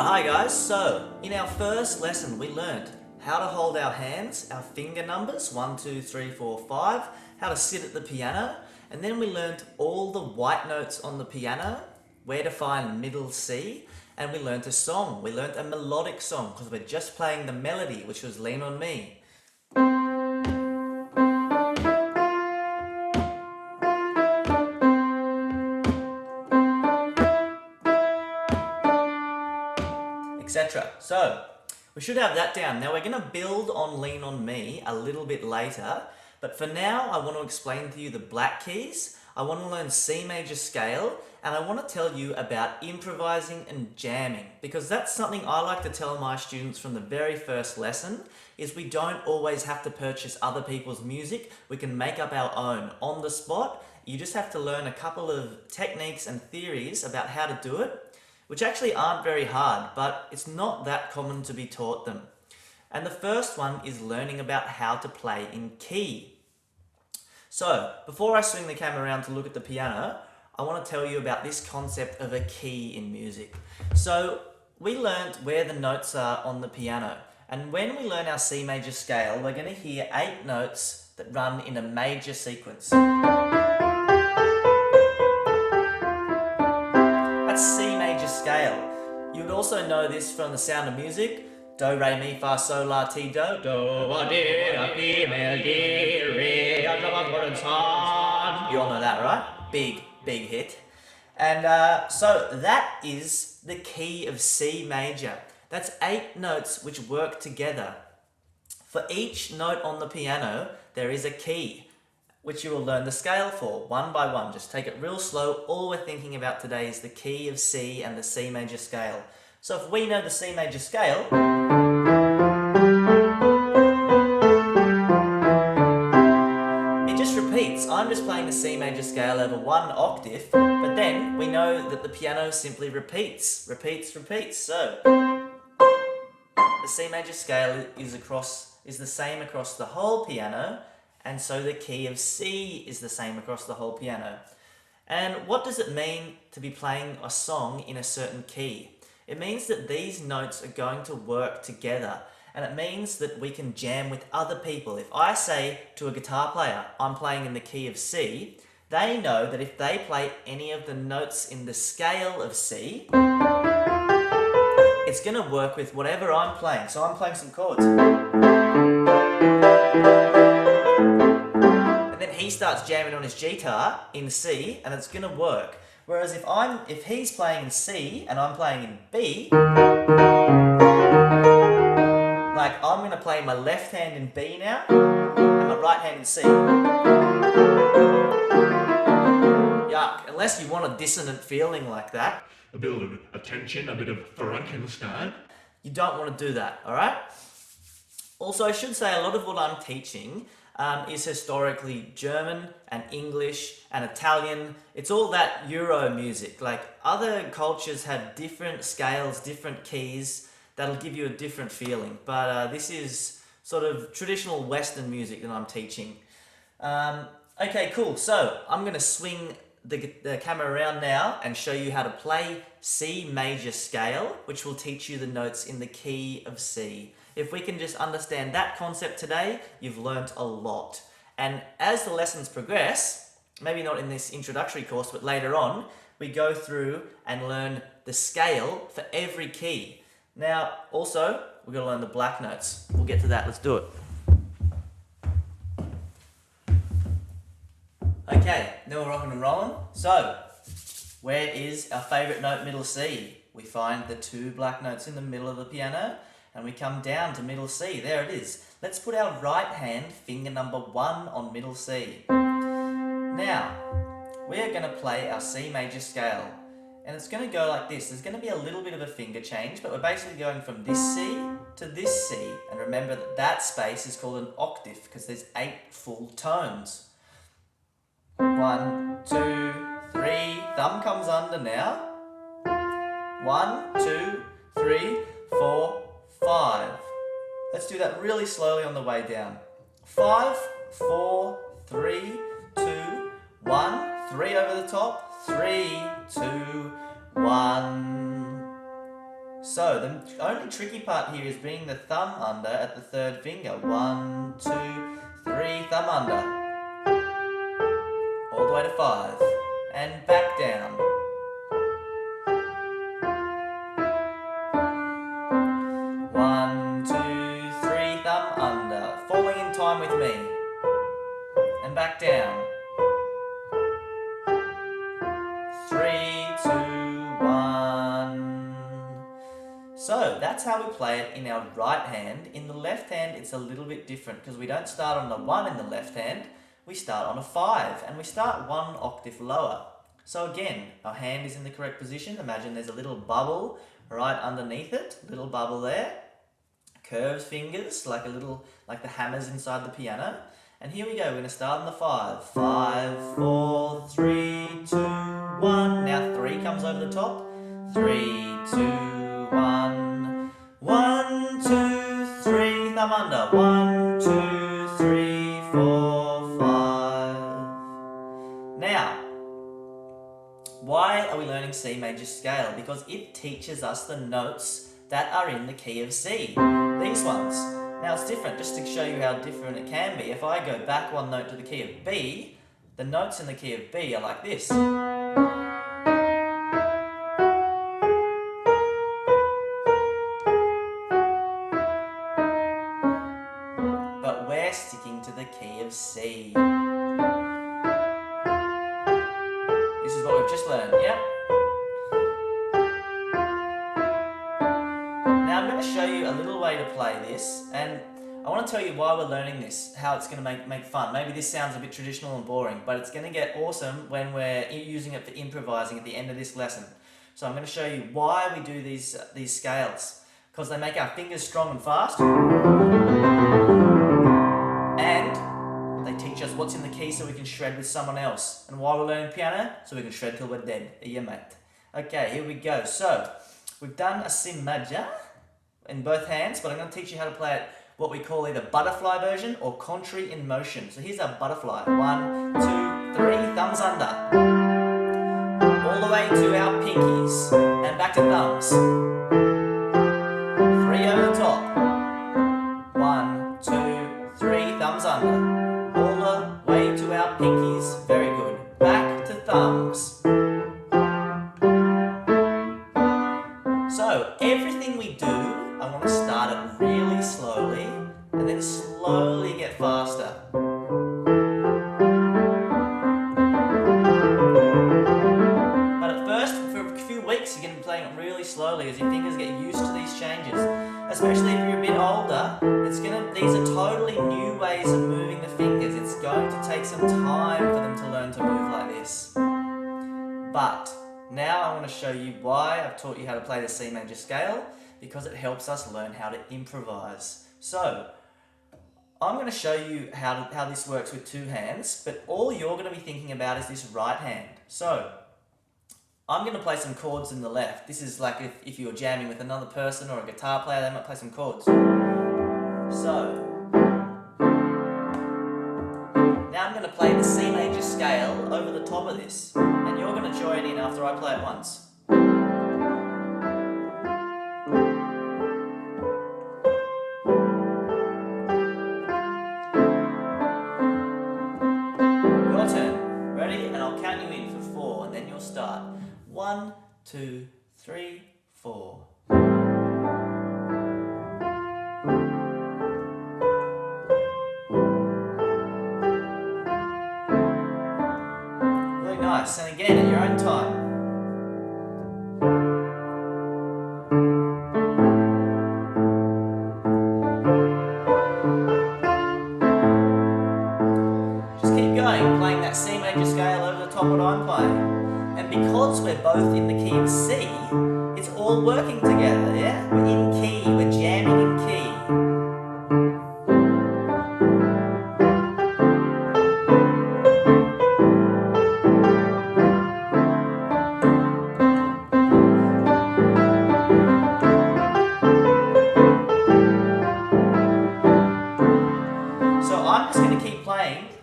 Hi guys. So, in our first lesson we learned how to hold our hands, our finger numbers, 1, 2, 3, 4, 5, how to sit at the piano, and then we learned all the white notes on the piano, where to find middle C, and we learned a song. We learned a melodic song because we're just playing the melody, which was Lean on Me. Etc. So, we should have that down. Now we're going to build on Lean on Me a little bit later, but for now I want to explain to you the black keys, I want to learn C major scale, and I want to tell you about improvising and jamming, because that's something I like to tell my students from the very first lesson, is we don't always have to purchase other people's music, we can make up our own on the spot. You just have to learn a couple of techniques and theories about how to do it, which actually aren't very hard, but it's not that common to be taught them. And the first one is learning about how to play in key. So, before I swing the camera around to look at the piano, I want to tell you about this concept of a key in music. So, we learned where the notes are on the piano, and when we learn our C major scale, we're going to hear 8 notes that run in a major sequence. That's C major scale. You would also know this from The Sound of Music. Do, re, mi, fa, sol, la, ti, do. Do, a, di, a, fi, mi, di, re, a, la, la, la, son. You all know that, right? Big hit. And so that is the key of C major. That's 8 notes which work together. For each note on the piano, there is a key, which you will learn the scale for, one by one. Just take it real slow. All we're thinking about today is the key of C and the C major scale. So if we know the C major scale, it just repeats. I'm just playing the C major scale over one octave, but then we know that the piano simply repeats. So the C major scale is the same across the whole piano, and so the key of C is the same across the whole piano. And what does it mean to be playing a song in a certain key? It means that these notes are going to work together, and it means that we can jam with other people. If I say to a guitar player, I'm playing in the key of C, they know that if they play any of the notes in the scale of C, it's going to work with whatever I'm playing. So I'm playing some chords. He starts jamming on his guitar in C, and it's gonna work. Whereas if he's playing in C and I'm playing in B, like I'm gonna play my left hand in B now and my right hand in C. Yuck! Unless you want a dissonant feeling like that, a bit of attention, a bit of Frankenstein. You don't want to do that. All right. Also, I should say a lot of what I'm teaching is historically German and English and Italian. It's all that Euro music. Like other cultures have different scales, different keys that'll give you a different feeling. But this is sort of traditional Western music that I'm teaching. Okay, cool. So I'm going to swing the camera around now and show you how to play C major scale, which will teach you the notes in the key of C. If we can just understand that concept today, you've learnt a lot. And as the lessons progress, maybe not in this introductory course, but later on, we go through and learn the scale for every key. Now, also, we're going to learn the black notes. We'll get to that. Let's do it. Okay, now we're rocking and rolling. So, where is our favourite note, middle C? We find the 2 black notes in the middle of the piano, and we come down to middle C. There it is. Let's put our right hand, finger number 1 on middle C. Now, we're going to play our C major scale. And it's going to go like this. There's going to be a little bit of a finger change, but we're basically going from this C to this C. And remember that that space is called an octave, because there's 8 full tones. 1, 2, 3. Thumb comes under now. 1, 2, 3, 4, 5. Let's do that really slowly on the way down. 5, 4, 3, 2, 1. 3 over the top. 3, 2, 1. So the only tricky part here is bringing the thumb under at the third finger. 1, 2, 3, thumb under. All the way to 5. And back down. 1, 2, 3, thumb under. Falling in time with me. And back down. 3, 2, 1. So that's how we play it in our right hand. In the left hand, it's a little bit different because we don't start on the 1 in the left hand. We start on a 5 and we start 1 octave lower. So again, our hand is in the correct position. Imagine there's a little bubble right underneath it, little bubble there. Curved fingers like the hammers inside the piano. And here we go, we're going to start on the 5. 5, 4, 3, 2, 1. Now 3 comes over the top. 3, 2, 1. 1, 2, 3, thumb under. 1, 2, 3, 4, 5. Now, why are we learning C major scale? Because it teaches us the notes that are in the key of C. These ones. Now it's different, just to show you how different it can be. If I go back 1 note to the key of B, the notes in the key of B are like this. But we're sticking to the key of C. This is what we've just learned, yep? Now I'm going to show you a little way to play this, and I want to tell you why we're learning this, how it's going to make fun. Maybe this sounds a bit traditional and boring, but it's going to get awesome when we're using it for improvising at the end of this lesson. So I'm going to show you why we do these scales, because they make our fingers strong and fast, and they teach us what's in the key so we can shred with someone else. And why we're learning piano? So we can shred till we're dead. Yeah, mate. Okay, here we go. So we've done a C major in both hands, but I'm going to teach you how to play it what we call either butterfly version or contrary in motion. So here's our butterfly. 1, 2, 3, thumbs under. All the way to our pinkies. And back to thumbs. 3 over the top. 1, 2, 3, thumbs under. All the way to our pinkies. Very good. Back to thumbs. So everything we do, I want to start it really slowly and then slowly get faster. But at first, for a few weeks, you're going to be playing it really slowly as your fingers get used to these changes. Especially if you're a bit older, these are totally new ways of moving the fingers. It's going to take some time for them to learn to move like this. But now I want to show you why I've taught you how to play the C major scale, because it helps us learn how to improvise. So, I'm going to show you how this works with 2 hands, but all you're going to be thinking about is this right hand. So, I'm going to play some chords in the left. This is like if you're jamming with another person or a guitar player, they might play some chords. So, now I'm going to play the C major scale over the top of this, and you're going to join in after I play it once. Your turn. Ready? And I'll count you in for 4, and then you'll start. 1, 2, 3, 4. Nice, and again at your own time. Just keep going, playing that C major scale over the top of what I'm playing. And because we're both in the key of C, it's all working together, yeah? We're in key, we're jamming in key.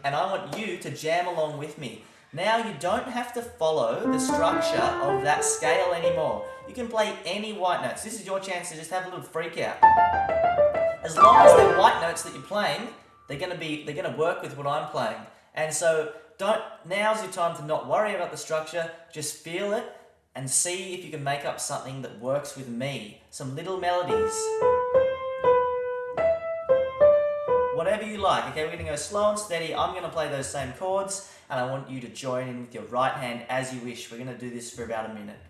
And I want you to jam along with me. Now you don't have to follow the structure of that scale anymore. You can play any white notes. This is your chance to just have a little freak out. As long as they're white notes that you're playing, they're gonna work with what I'm playing. And so now's your time to not worry about the structure, just feel it and see if you can make up something that works with me. Some little melodies. Whatever you like, okay? We're gonna go slow and steady. I'm gonna play those same chords and I want you to join in with your right hand as you wish. We're gonna do this for about a minute.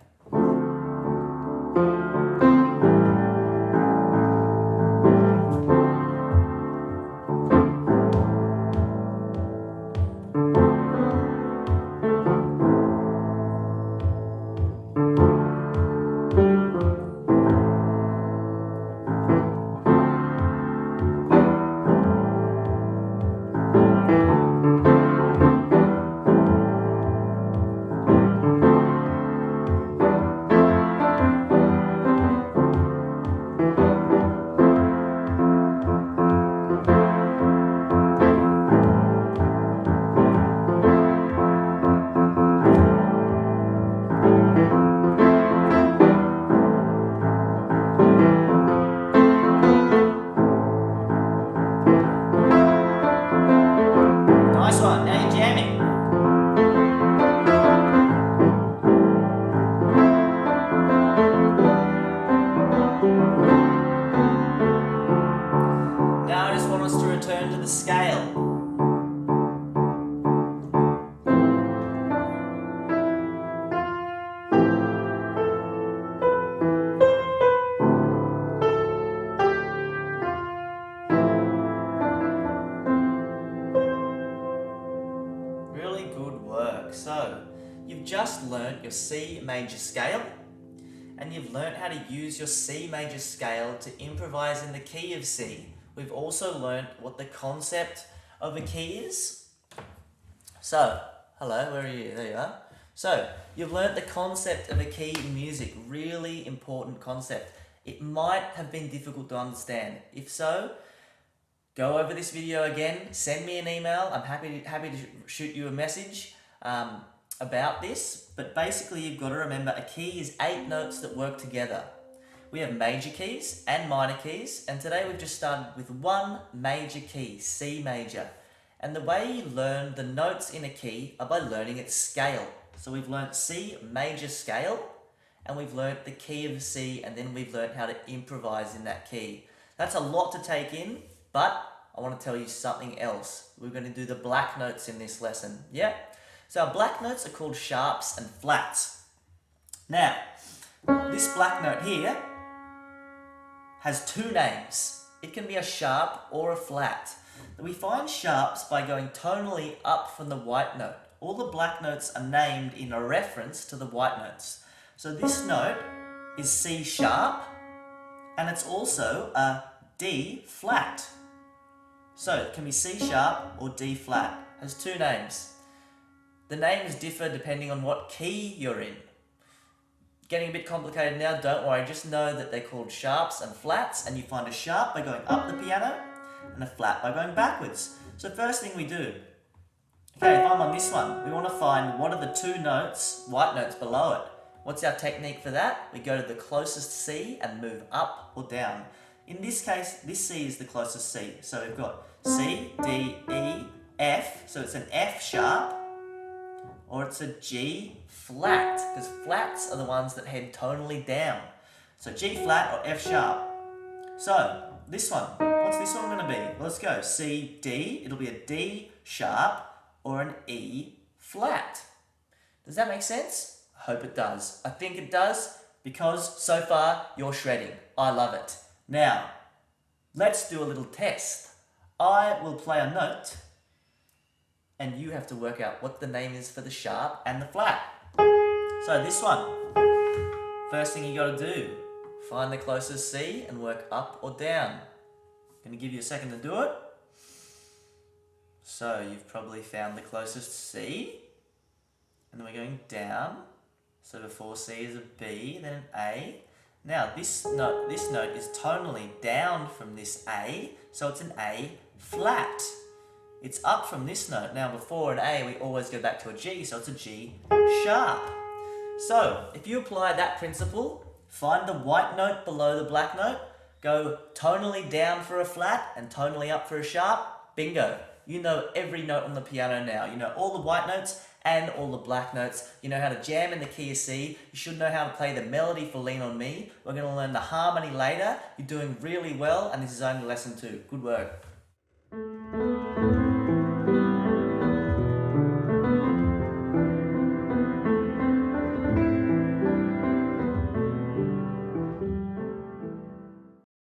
Nice one, now you're jamming. Now I just want us to return to the scale. Really good work. So, you've just learnt your C major scale, and you've learnt how to use your C major scale to improvise in the key of C. We've also learnt what the concept of a key is. So, hello, where are you? There you are. So, you've learnt the concept of a key in music. Really important concept. It might have been difficult to understand. If so, go over this video again, send me an email. I'm happy to shoot you a message about this. But basically, you've got to remember a key is 8 notes that work together. We have major keys and minor keys, and today we've just started with one major key, C major. And the way you learn the notes in a key are by learning its scale. So we've learnt C major scale, and we've learnt the key of C, and then we've learnt how to improvise in that key. That's a lot to take in, but I want to tell you something else. We're going to do the black notes in this lesson. Yeah? So our black notes are called sharps and flats. Now, this black note here has 2 names. It can be a sharp or a flat. We find sharps by going tonally up from the white note. All the black notes are named in a reference to the white notes. So this note is C sharp, and it's also a D flat. So it can be C sharp or D flat. It has 2 names. The names differ depending on what key you're in. Getting a bit complicated now, don't worry, just know that they're called sharps and flats, and you find a sharp by going up the piano and a flat by going backwards. So first thing we do, okay, if I'm on this one, we want to find what are the 2 notes, white notes below it. What's our technique for that? We go to the closest C and move up or down. In this case, this C is the closest C. So we've got C, D, E, F, so it's an F sharp, or it's a G flat, because flats are the ones that head tonally down. So G flat or F sharp. So this one, what's this one going to be? Well, let's go. C, D, it'll be a D sharp or an E flat. Does that make sense? I hope it does. I think it does, because so far you're shredding. I love it. Now, let's do a little test. I will play a note, and you have to work out what the name is for the sharp and the flat. So this one, first thing you got to do, find the closest C and work up or down. Going to give you a second to do it. So you've probably found the closest C, and then we're going down. So before C is a B, then an A. Now this note is tonally down from this A, so it's an A flat. It's up from this note. Now before an A, we always go back to a G, so it's a G sharp. So if you apply that principle Find the white note below the black note, go tonally down for a flat and tonally up for a sharp. Bingo. You know every note on the piano now. You know all the white notes and all the black notes. You know how to jam in the key of C. You should know how to play the melody for Lean On Me. We're going to learn the harmony later. You're doing really well, and this is only lesson 2. Good work.